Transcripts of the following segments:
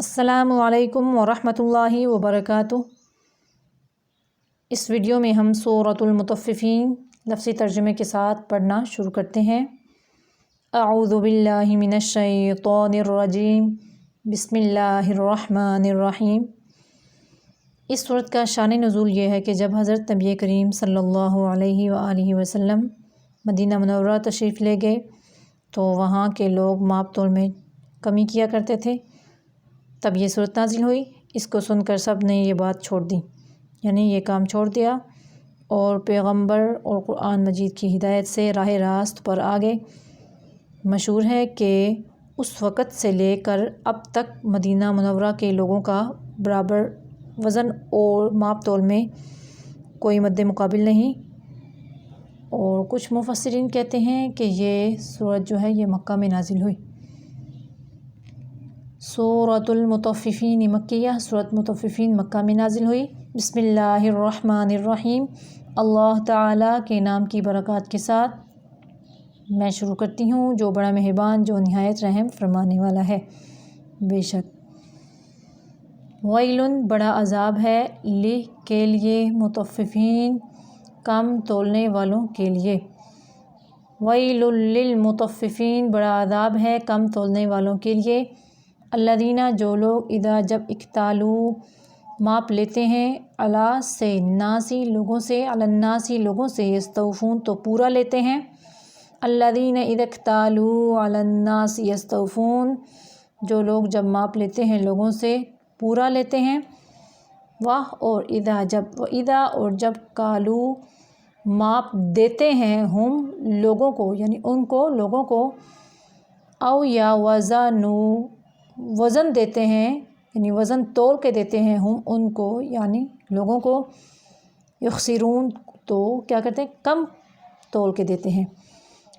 السلام علیکم ورحمۃ اللہ وبرکاتہ۔ اس ویڈیو میں ہم سورۃ المطففین لفظی ترجمے کے ساتھ پڑھنا شروع کرتے ہیں۔ اعوذ باللہ من الشیطان الرجیم، بسم اللہ الرحمن الرحیم۔ اس سورت کا شان نزول یہ ہے کہ جب حضرت نبی کریم صلی اللہ علیہ وآلہ وسلم مدینہ منورہ تشریف لے گئے تو وہاں کے لوگ ماپ تول میں کمی کیا کرتے تھے، تب یہ صورت نازل ہوئی۔ اس کو سن کر سب نے یہ بات چھوڑ دی، یعنی یہ کام چھوڑ دیا اور پیغمبر اور قرآن مجید کی ہدایت سے راہ راست پر آگے۔ مشہور ہے کہ اس وقت سے لے کر اب تک مدینہ منورہ کے لوگوں کا برابر وزن اور ماپ تول میں کوئی مد مقابل نہیں، اور کچھ مفسرین کہتے ہیں کہ یہ سورت جو ہے یہ مکہ میں نازل ہوئی۔ سورۃ المطففین مکیہ، سورۃ مطففین مکہ میں نازل ہوئی۔ بسم اللہ الرحمن الرحیم، اللہ تعالیٰ کے نام کی برکات کے ساتھ میں شروع کرتی ہوں جو بڑا مہربان، جو نہایت رحم فرمانے والا ہے۔ بے شک ویل بڑا عذاب ہے، کے لیے، مطففین کم تولنے والوں کے لیے۔ ویل للمطففین بڑا عذاب ہے کم تولنے والوں کے لیے۔ الذین جو لوگ اذا جب اکتالوا ماپ لیتے ہیں، علی سے ناسی لوگوں سے، علی الناسی لوگوں سے، یستوفون تو پورا لیتے ہیں۔ الذین اذا اکتالوا علی الناس یستوفون جو لوگ جب ماپ لیتے ہیں لوگوں سے پورا لیتے ہیں۔ اور اذا اور جب کالو ماپ دیتے ہیں، ہم لوگوں کو یعنی ان کو لوگوں کو، او یا وزن دیتے ہیں یعنی وزن تول کے دیتے ہیں، ہم ان کو یعنی لوگوں کو، یخسرون تو کیا کرتے ہیں کم تول کے دیتے ہیں۔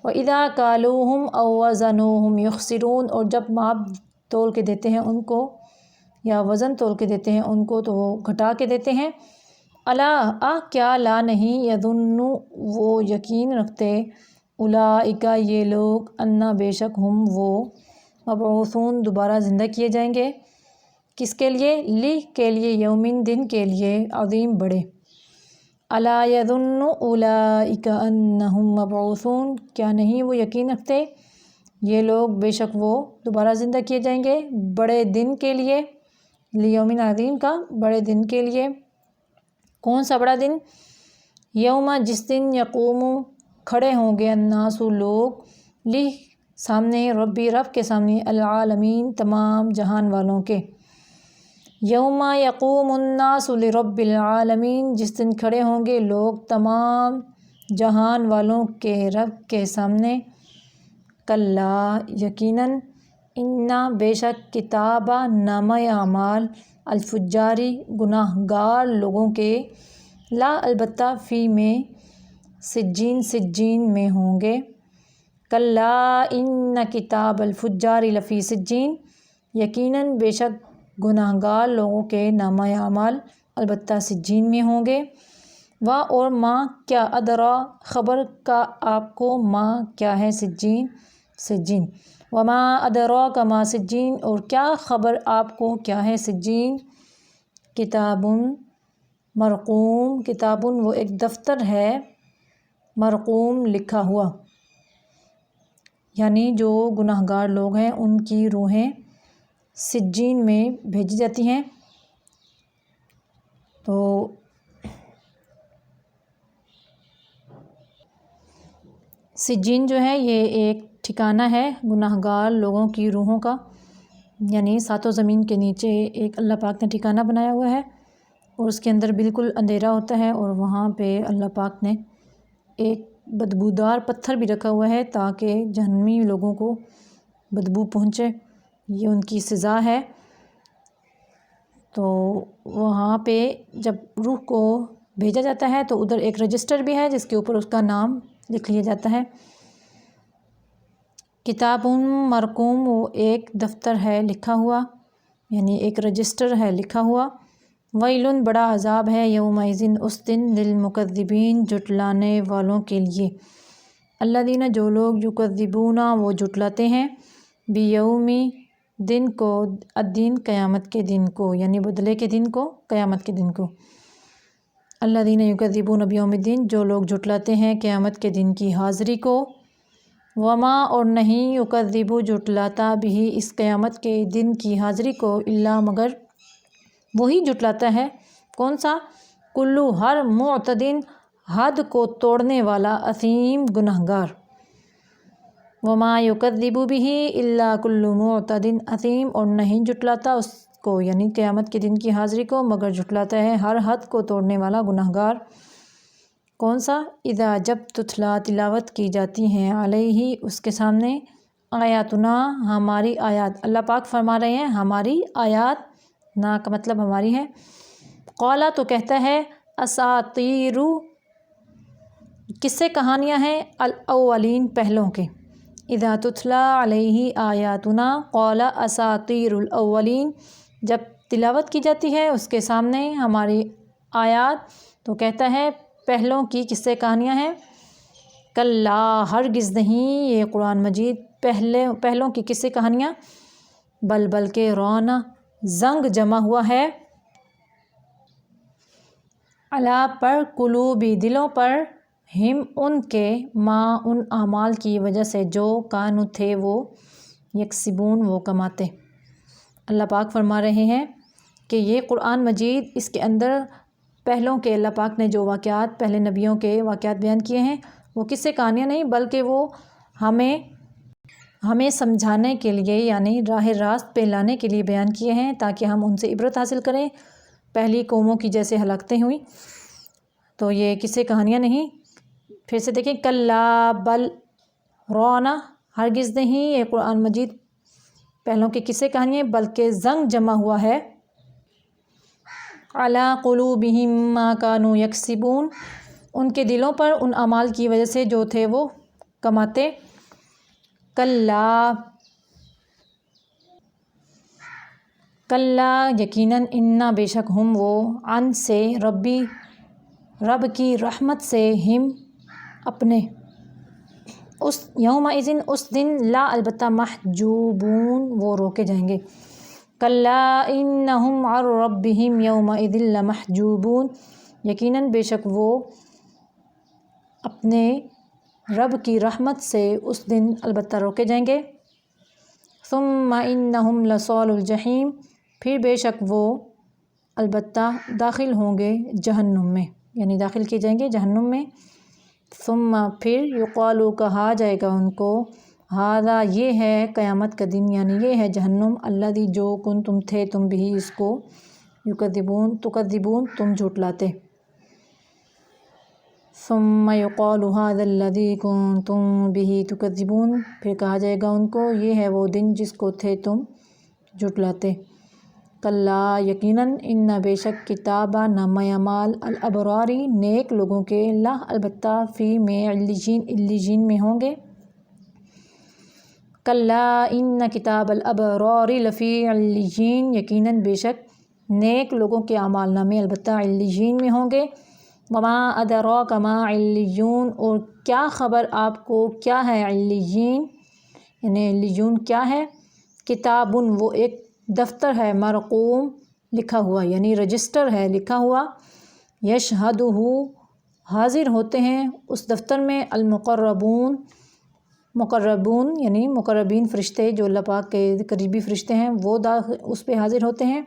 وَإِذَا كَالُوهُمْ أَوْ وَزَنُوهُمْ يُخْسِرُونَ اور جب ماپ تول کے دیتے ہیں ان کو یا وزن تول کے دیتے ہیں ان کو تو وہ گھٹا کے دیتے ہیں۔ الا کیا لا نہیں، یظن وہ یقین رکھتے، اولئک یہ لوگ، انا بے شک ہم وہ، مبعوثون دوبارہ زندہ کیے جائیں گے۔ کس کے لیے؟ کے لیے، یومن دن کے لیے، عظیم بڑے۔ الا یظن اولئک انہم مبعوثون کیا نہیں وہ یقین رکھتے یہ لوگ بے شک وہ دوبارہ زندہ کیے جائیں گے بڑے دن کے لیے، لیومن عظیم کا بڑے دن کے لیے۔ کون سا بڑا دن؟ یوم جس دن، یقوم کھڑے ہوں گے، الناس لوگ، سامنے، رب کے سامنے، العالمین تمام جہان والوں کے۔ یوم یقوم الناس لرب العالمین جس دن کھڑے ہوں گے لوگ تمام جہان والوں کے رب کے سامنے۔ کلا یقیناً، انا بے شک، کتابہ نامہ اعمال، الفجاری گناہ گار لوگوں کے، لا البتہ، فی میں، سجین میں ہوں گے۔ کلا ان کتاب الفجار لفی سجین یقیناً بے شک گناہ گار لوگوں کے نامہ اعمال البتہ سجین میں ہوں گے۔ اور ما کیا، ادرا خبر کا آپ کو، ما کیا ہے، سجین۔ وما ادراک ما سجین اور کیا خبر آپ کو کیا ہے سجین۔ کتاب مرقوم، کتاب وہ ایک دفتر ہے، مرقوم لکھا ہوا، یعنی جو گناہ گار لوگ ہیں ان کی روحیں سجین میں بھیجی جاتی ہیں۔ تو سجین جو ہے یہ ایک ٹھکانہ ہے گناہ گار لوگوں کی روحوں کا، یعنی ساتوں زمین کے نیچے ایک اللہ پاک نے ٹھکانہ بنایا ہوا ہے اور اس کے اندر بالکل اندھیرا ہوتا ہے، اور وہاں پہ اللہ پاک نے ایک بدبودار پتھر بھی رکھا ہوا ہے تاکہ جہنمی لوگوں کو بدبو پہنچے، یہ ان کی سزا ہے۔ تو وہاں پہ جب روح کو بھیجا جاتا ہے تو ادھر ایک رجسٹر بھی ہے جس کے اوپر اس کا نام لکھ لیا جاتا ہے۔ کتاب مرقوم وہ ایک دفتر ہے لکھا ہوا، یعنی ایک رجسٹر ہے لکھا ہوا۔ ویل بڑا عذاب ہے، یومئذ اس دن، للمکذبین جھٹلانے والوں کے لیے۔ الذین جو لوگ، یکذبون وہ جھٹلاتے ہیں، بیوم دن کو، الدین قیامت کے دن کو، یعنی بدلے کے دن کو، قیامت کے دن کو۔ الذین یکذبون بیوم الدین، جو لوگ جھٹلاتے ہیں قیامت کے دن کی حاضری کو۔ وما، اور نہیں، یکذب جھٹلاتا بھی، اس قیامت کے دن کی حاضری کو، الا مگر وہی جھٹلاتا ہے۔ کون سا؟ کلو، ہر، معتدٍ، حد کو توڑنے والا، اثیم، گنہگار۔ وما یکذب بہ الا کل معتدٍ اثیم، اور نہیں جھٹلاتا اس کو، یعنی قیامت کے دن کی حاضری کو، مگر جھٹلاتا ہے ہر حد کو توڑنے والا گنہگار۔ کون سا؟ اذا، جب تتلا، تلاوت کی جاتی ہیں، علیہ، اس کے سامنے، آیاتنا، ہماری آیات۔ اللہ پاک فرما رہے ہیں ہماری آیات، نا کا مطلب ہماری ہے۔ قالا، تو کہتا ہے، اساطیر، قصے کہانیاں ہیں، الاولین، پہلوں کے۔ اذا تتلا علیہ آیاتنا قال اساطیر الاولین، جب تلاوت کی جاتی ہے اس کے سامنے ہماری آیات، تو کہتا ہے پہلوں کی قصے کہانیاں ہیں۔ کلا، ہرگز نہیں، یہ قرآن مجید پہلوں کی قصے کہانیاں، بلکہ رونا، زنگ جمع ہوا ہے، علی، پر، قلوبی، دلوں پر، ہم، ان کے، ما، ان اعمال کی وجہ سے، جو، کانو، تھے وہ، یکسبون، وہ کماتے۔ اللہ پاک فرما رہے ہیں کہ یہ قرآن مجید، اس کے اندر پہلوں کے اللہ پاک نے جو واقعات، پہلے نبیوں کے واقعات بیان کیے ہیں، وہ قصے کہانیاں نہیں، بلکہ وہ ہمیں سمجھانے کے لیے، یعنی راہ راست پہ لانے کے لیے بیان کیے ہیں، تاکہ ہم ان سے عبرت حاصل کریں۔ پہلی قوموں کی جیسے ہلاکتیں ہوئیں، تو یہ قصے کہانیاں نہیں۔ پھر سے دیکھیں، کلا، بل، رونا، ہرگز نہیں، یہ قرآن مجید پہلوں کے قصے کہانیاں، بلکہ زنگ جمع ہوا ہے، علی قلوبہم ما کانوا یکسبون، ان کے دلوں پر ان اعمال کی وجہ سے جو تھے وہ کماتے۔ کلا، یقیناً، انا، بے شک، ہم، وہ، عن، سے، رب کی رحمت سے، ہم، اپنے، اس، یومئذ، اس دن، لا، البتہ، محجوبون، وہ روکے جائیں گے۔ کلا انہم عن ربہم یومئذ لمحجوبون، یقیناً، بے شک، وہ اپنے رب کی رحمت سے اس دن البتہ روکے جائیں گے۔ ثم انہم لصال الجحیم، پھر بے شک وہ البتہ داخل ہوں گے جہنم میں، یعنی داخل کیے جائیں گے جہنم میں۔ ثم، پھر، یقال، کہا جائے گا ان کو، ھذا، یہ ہے قیامت کا دن، یعنی یہ ہے جہنم، الذی، جو، کنتم، تھے تم بھی اس کو، تکذبون، تم جھٹلاتے۔ ثم یقال ھذا الذی کنتم بہ تکذبون، پھر کہا جائے گا ان کو، یہ ہے وہ دن جس کو تھے تم جھٹلاتے۔ کلا، یقیناً، ان، بے شک، کتابہ، نامہ اعمال، الابرار، نیک لوگوں کے، لا، البتہ، فی، میں، علیین میں ہوں گے۔ کلا ان کتاب الابرار لفی علیین، یقیناً، بے شک، نیک لوگوں کے اعمال نامے البتہ علیین میں ہوں گے۔ وما ادراک ما علیون، اور کیا خبر آپ کو کیا ہے علیین، یعنی علیون کیا ہے؟ کتابٌ، وہ ایک دفتر ہے، مرقوم، لکھا ہوا، یعنی رجسٹر ہے لکھا ہوا، یشہدہ، حاضر ہوتے ہیں اس دفتر میں، مقربون، یعنی مقربین فرشتے، جو اللہ پاک کے قریبی فرشتے ہیں، وہ اس پہ حاضر ہوتے ہیں،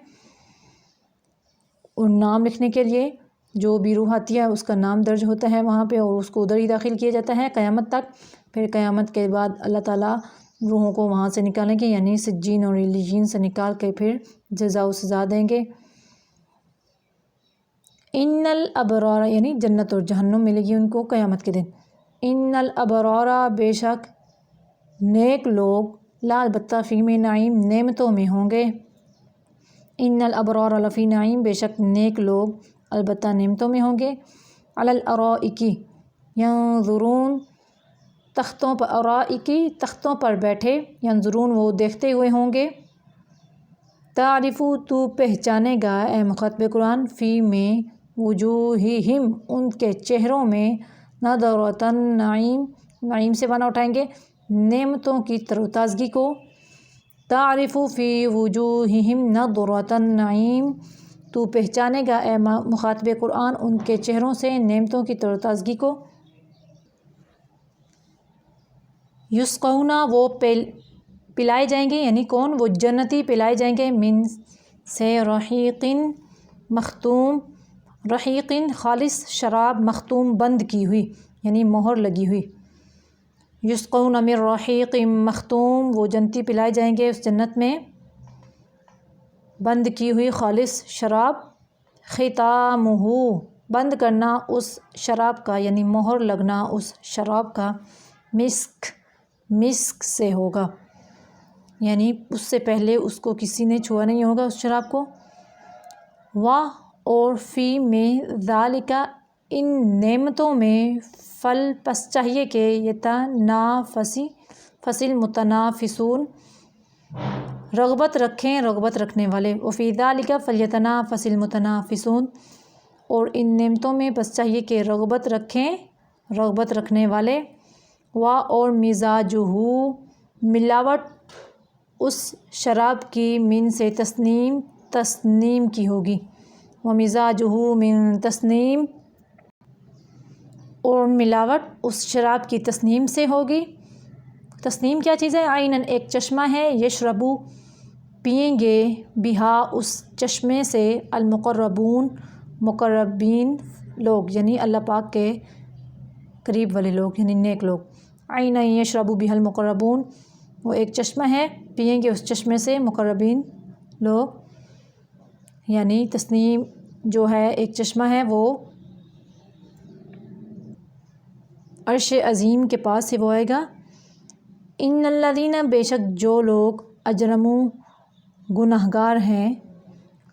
اور نام لکھنے کے لیے جو بھی روح آتی ہے اس کا نام درج ہوتا ہے وہاں پہ، اور اس کو ادھر ہی داخل کیا جاتا ہے قیامت تک۔ پھر قیامت کے بعد اللہ تعالیٰ روحوں کو وہاں سے نکالیں گے، یعنی سجین اور علیین سے نکال کے پھر جزا و سزا دیں گے۔ ان الابرار، یعنی جنت اور جہنم ملے گی ان کو قیامت کے دن۔ ان الابرار، بے شک نیک لوگ، لا، البتہ، فی، میں، نعیم، نعمتوں میں ہوں گے۔ ان الابرار لفی نعیم، بے شک نیک لوگ البتہ نعمتوں میں ہوں گے۔ علی الارائک ینظرون، تختوں پر، ارائک، تختوں پر بیٹھے، ینظرون، وہ دیکھتے ہوئے ہوں گے۔ تعرف، تو پہچانے گا اے مخاطب قرآن، فی، میں، وجوہہم، ان کے چہروں میں، نضرۃ النعیم، نعیم سے معنی اٹھائیں گے نعمتوں کی تر و تازگی کو، تعرف فی وجوہہم نضرۃ النعیم، تو پہچانے گا اے مخاطب قرآن ان کے چہروں سے نعمتوں کی تر و تازگی کو۔ یسقون، وہ پلائے جائیں گے، یعنی کون؟ وہ جنتی پلائے جائیں گے، من سے رحیق مختوم، رحیق خالص شراب، مختوم بند کی ہوئی، یعنی مہر لگی ہوئی۔ یسقون من رحیق مختوم، وہ جنتی پلائے جائیں گے اس جنت میں بند کی ہوئی خالص شراب۔ ختامہ، بند کرنا اس شراب کا، یعنی مہر لگنا اس شراب کا، مسک، مسک سے ہوگا، یعنی اس سے پہلے اس کو کسی نے چھوا نہیں ہوگا اس شراب کو۔ اور فی میں ذالک، ان نعمتوں میں، فل پس چاہیے کہ یتنافسی فصل متنافسون، رغبت رکھیں رغبت رکھنے والے، وفی ذالک فلیتنافس المتنافسون، اور ان نعمتوں میں بس چاہیے کہ رغبت رکھیں رغبت رکھنے والے۔ اور مزاجہ، ملاوٹ اس شراب کی، من سے تسنیم، تسنیم کی ہوگی، ومزاجہ من تسنیم، اور ملاوٹ اس شراب کی تسنیم سے ہوگی۔ تسنیم کیا چیز ہے؟ عیناً، ایک چشمہ ہے، یشربو، پئیں گے، بہا، اس چشمے سے، المقربون، مقربین لوگ، یعنی اللہ پاک کے قریب والے لوگ، یعنی نیک لوگ۔ عیناً یشرب بہا المقربون، وہ ایک چشمہ ہے، پئیں گے اس چشمے سے مقربین لوگ، یعنی تسنیم جو ہے ایک چشمہ ہے، وہ عرش عظیم کے پاس سے وہ آئے گا۔ ان الذین، بے شک جو لوگ، اجرموا، گنہگار ہیں،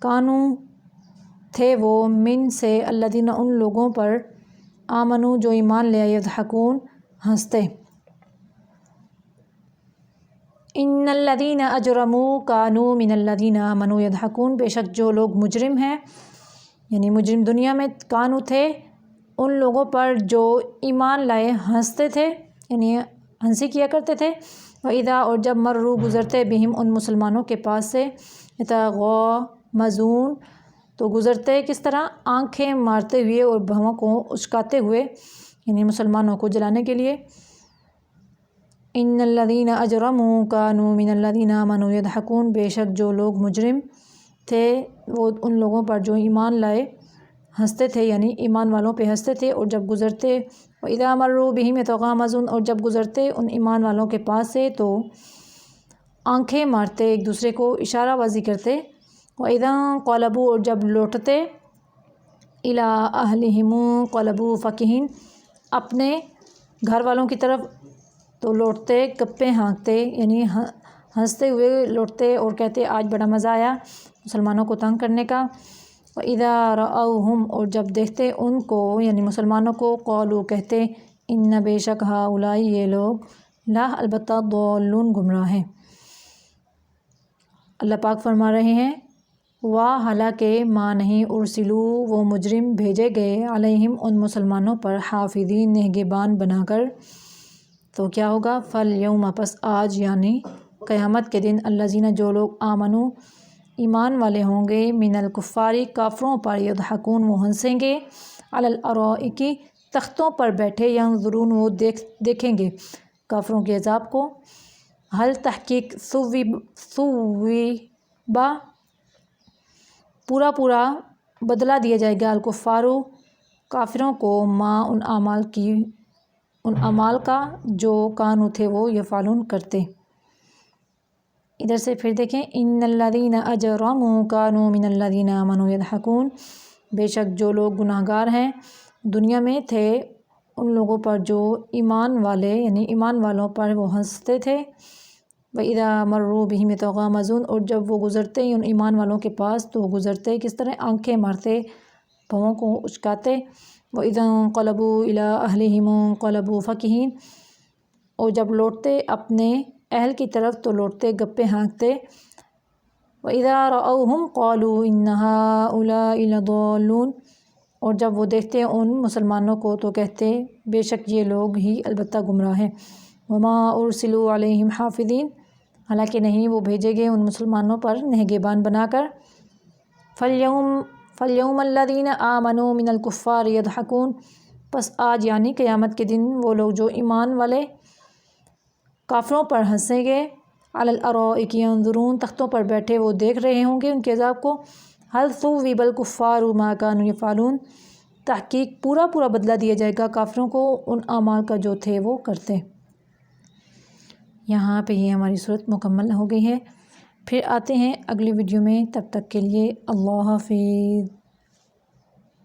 کانوا، تھے وہ، من سے، الذین، ان لوگوں پر، آمنوا، جو ایمان لے آئے، یضحکون، ہنستے۔ ان الذین اجرموا کانوا من الذین آمنوا یضحکون، بے شک جو لوگ مجرم ہیں، یعنی مجرم دنیا میں، کانوا، تھے، ان لوگوں پر جو ایمان لائے ہنستے تھے، یعنی ہنسی کیا کرتے تھے۔ وَإِذَا، اور جب مروا، گزرتے، بہم، ان مسلمانوں کے پاس سے، یتغامزون، تو گزرتے کس طرح؟ آنکھیں مارتے ہوئے اور بھووں کو اچکاتے ہوئے، یعنی مسلمانوں کو جلانے کے لیے۔ ان الذین اجرموا کانوا من الذین آمنوا یضحکون، بے شک جو لوگ مجرم تھے وہ ان لوگوں پر جو ایمان لائے ہنستے تھے، یعنی ایمان والوں پہ ہنستے تھے، اور جب گزرتے، وَإِذَا مَرُّوا بِهِمْ يَتَغَامَزُونَ، اور جب گزرتے ان ایمان والوں کے پاس سے تو آنکھیں مارتے، ایک دوسرے کو اشارہ بازی کرتے۔ وَإِذَا انقلبوا، اور جب لوٹتے، إِلَىٰ أَهْلِهِمْ انقلبوا فَكِهِينَ، اپنے گھر والوں کی طرف تو لوٹتے گپیں ہانکتے، یعنی ہنستے ہوئے لوٹتے اور کہتے آج بڑا مزہ آیا مسلمانوں کو تنگ کرنے کا۔ وَإِذَا رَأَوْهُمْ، اور جب دیکھتے ان کو، یعنی مسلمانوں کو، قالوا، کہتے، ان بے شک ہؤلاء، یہ لوگ، لا، البتہ، ضالون، گمراہ ہیں۔ اللہ پاک فرما رہے ہیں، حالانکہ ما نہیں، ارسلوا، وہ مجرم بھیجے گئے، علیہم، ان مسلمانوں پر، حافظین، نگہبان بنا کر، تو کیا ہوگا؟ فالیوم، پس آج، یعنی قیامت کے دن، الذین، جو لوگ، آمنوا، ایمان والے ہوں گے، من الکفار، کافروں پر، یضحکون، وہ ہنسیں گے، علی الارائک، تختوں پر بیٹھے، ینظرون، وہ دیکھیں گے کافروں کے عذاب کو۔ حل تحقیق، ثوبا، پورا بدلہ دیا جائے گا، الکفارو، کافروں کو، ما، ان اعمال کا، جو کانوا، تھے وہ، یفعلون، کرتے۔ ادھر سے پھر دیکھیں، ان الذین اجرموا کانوا من الذین آمنوا یضحکون، بے شک جو لوگ گناہگار ہیں دنیا میں تھے ان لوگوں پر جو ایمان والے، یعنی ایمان والوں پر وہ ہنستے تھے۔ وَإِذَا مَرُّوا بِهِمْ يَتَغَامَزُونَ، اور جب وہ گزرتے ان ایمان والوں کے پاس تو گزرتے کس طرح؟ آنکھیں مارتے، بھووں کو اچکاتے۔ وَإِذَا انقلبوا إِلَىٰ أَهْلِهِمْ انقلبوا فَكِهِينَ، اور جب لوٹتے اپنے اہل کی طرف تو لوٹتے گپیں ہانکتے۔ وَإِذَا رَأَوْهُمْ قَالُوا إِنَّ هَؤُلَاءِ لَضَالُّونَ، اور جب وہ دیکھتے ان مسلمانوں کو تو کہتے بے شک یہ لوگ ہی البتہ گمراہ ہیں۔ وَمَا أُرْسِلُوا عَلَيْهِمْ حَافِظِينَ، حالانکہ نہیں، وہ بھیجے گئے ان مسلمانوں پر نگہبان بنا کر۔ فَالْيَوْمَ الَّذِينَ آمَنُوا مِنَ الْكُفَّارِ يَضْحَكُونَ، پس آج یعنی قیامت کے دن وہ لوگ جو ایمان والے کافروں پر ہنسیں گے، عَلَى الْأَرَائِكِ يَنظُرُونَ، تختوں پر بیٹھے وہ دیکھ رہے ہوں گے ان کے عذاب کو۔ هَلْ ثُوِّبَ الْكُفَّارُ مَا كَانُوا يَفْعَلُونَ، تحقیق پورا بدلہ دیا جائے گا کافروں کو ان اعمال کا جو تھے وہ کرتے۔ یہاں پہ یہ ہماری صورت مکمل ہو گئی ہے۔ پھر آتے ہیں اگلی ویڈیو میں، تب تک کے لیے اللہ حافظ۔